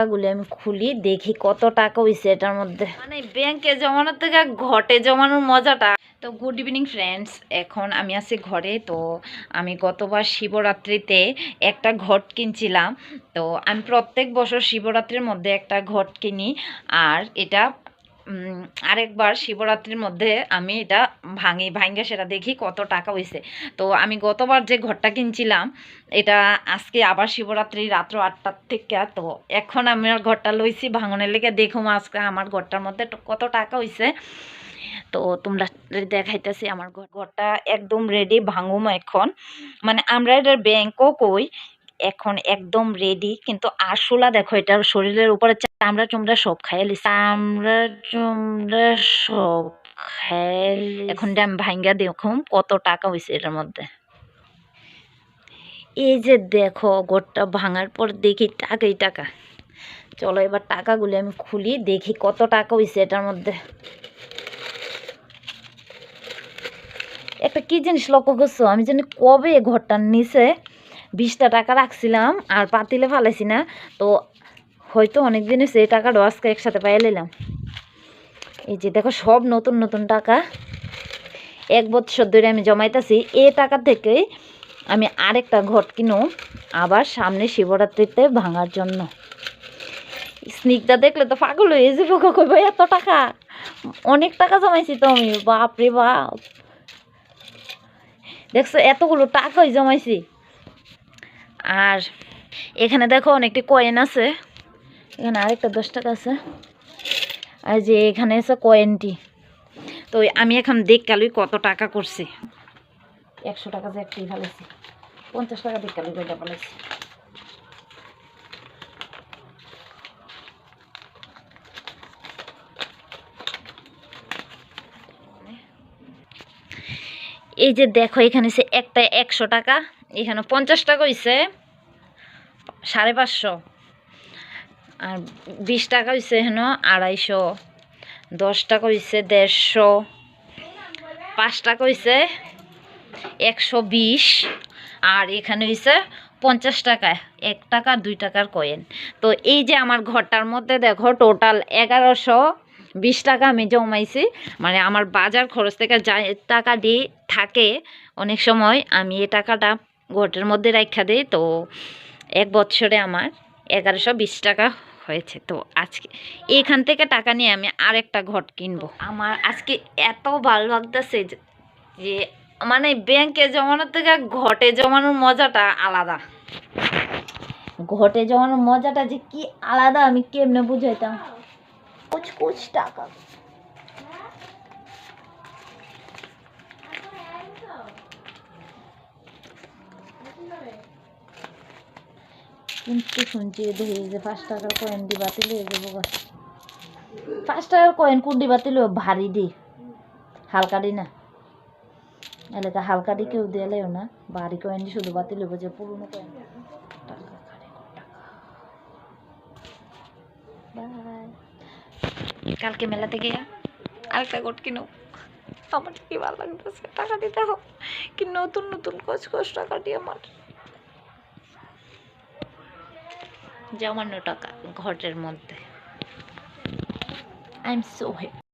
টাকাগুলি আমি খুলি দেখি কত টাকা হইছে এটার মধ্যে। মানে ব্যাংকে জমানোর থেকে ঘটে জমানোর মজাটা। তো গুড ইভিনিং ফ্রেন্ডস, এখন আমি আছি ঘরে। তো আমি গতবার শিবরাত্রিতে একটা ঘট কিনছিলাম। তো আমি প্রত্যেক বছর শিবরাত্রির মধ্যে একটা ঘট কিনি, আর এটা আরেকবার শিবরাত্রির মধ্যে আমি এটা ভাঙ্গা সেটা দেখি কত টাকা হইছে। তো আমি গতবার যে ঘরটা কিনছিলাম এটা আজকে আবার শিবরাত্রি রাত্র 8টার থেকে। তো এখন আমি আর ঘরটা লইছি ভাঙনের লেগে, দেখুম আজকে আমার ঘরটার মধ্যে কত টাকা হইছে। তো তোমরা দেখাইতেছি আমার ঘরটা একদম রেডি ভাঙুম এখন। মানে আমরা এটার ব্যাংকও কই, এখন একদম রেডি। কিন্তু আরশোলা দেখো, এটার শরীরের উপরে চামড়া চুমড়া সব খাইলি, চামড়া চুমড়া সব খাইলি। এখন আমি ভাঙ্গা দেখুম কত টাকা হয়েছে এটার মধ্যে। এই যে দেখো ঘরটা ভাঙার পর দেখি টাকাই টাকা। চলো এবার টাকাগুলি আমি খুলি দেখি কত টাকা হয়েছে এটার মধ্যে। একটা কি জিনিস লক্ষ্য করছো, আমি জানি কবে ঘরটার নিচে 20টা টাকা রাখছিলাম আর পাতিলে ফালাইছি না। তো হয়তো অনেক দিন হয়েছে, এই টাকাটা আজকে একসাথে পাইয়ে নিলাম। এই যে দেখো সব নতুন নতুন টাকা, 1 বছর ধরে আমি জমাইতেছি। এই টাকা থেকেই আমি আরেকটা ঘট কিনো আবার সামনে শিবরাত্রিতে ভাঙার জন্য। স্নিগ্ধা দেখলে তো পাগল হয়ে যাবো, কইব এত টাকা, অনেক টাকা জমাইছি তো আমি, বাপরে বাপ। দেখছো এতগুলো টাকাই জমাইছি। আর এখানে দেখো অনেকটি কয়েন আছে, এখানে আরেকটা 10 টাকা আছে, আর যে এখানে আছে কয়েনটি। তো আমি এখন দেখ কালুই কত টাকা করছি। 100 টাকা যে একটি ফেলেছি, 50 টাকা দেখ কালুই কয়টা ফেলেছি। এই যে দেখো এখানে একটা 100 টাকা, এখানে 50 টাকা হয়েছে 550, আর 20 টাকা হয়েছে এখানে 250, 10 টাকা হয়েছে 150, 5 টাকা হয়েছে 120, আর এখানে হয়েছে 50 টাকা, 1 টাকা 2 টাকার কয়েন। তো এই যে আমার ঘরটার মধ্যে দেখো টোটাল 1120 টাকা আমি জমাইছি। মানে আমার বাজার খরচ থেকে যা টাকা দিয়ে থাকে অনেক সময় আমি এই টাকাটা ঘরের মধ্যে রাখা দিই। তো 1 বছরে আমার 1120 টাকা হয়েছে। তো আজকে এখান থেকে টাকা নিয়ে আমি আরেকটা ঘট কিনবো। আমার আজকে এত ভালো লাগতেছে যে মানে ব্যাংকে জমানোর থেকে ঘটে জমানোর মজাটা আলাদা। ঘটে জমানোর মজাটা যে কি আলাদা আমি কেমনে বুঝাইতাম। কুচ টাকা কিন্তু শুনছি দেখি যে 5 টাকার কয়েন দি বাতিল হয়ে যাবো। 5 টাকার কয়েন কুন্ডি বাতিল ভারী দি, হালকা দি না, এলাকা হালকা দি কেউ দিলেও না, ভারী কয়েন দি শুধু বাতিল হইব। যে পুরনো কয়েন কালকে মেলা থেকে আরেকটা গোট কিনো। আমার কি ভালো লাগতেছে, টাকা দিতে হোক কি নতুন নতুন কচ টাকা দিয়ে আমার জমানো টাকা ঘরের মধ্যে। I am so happy.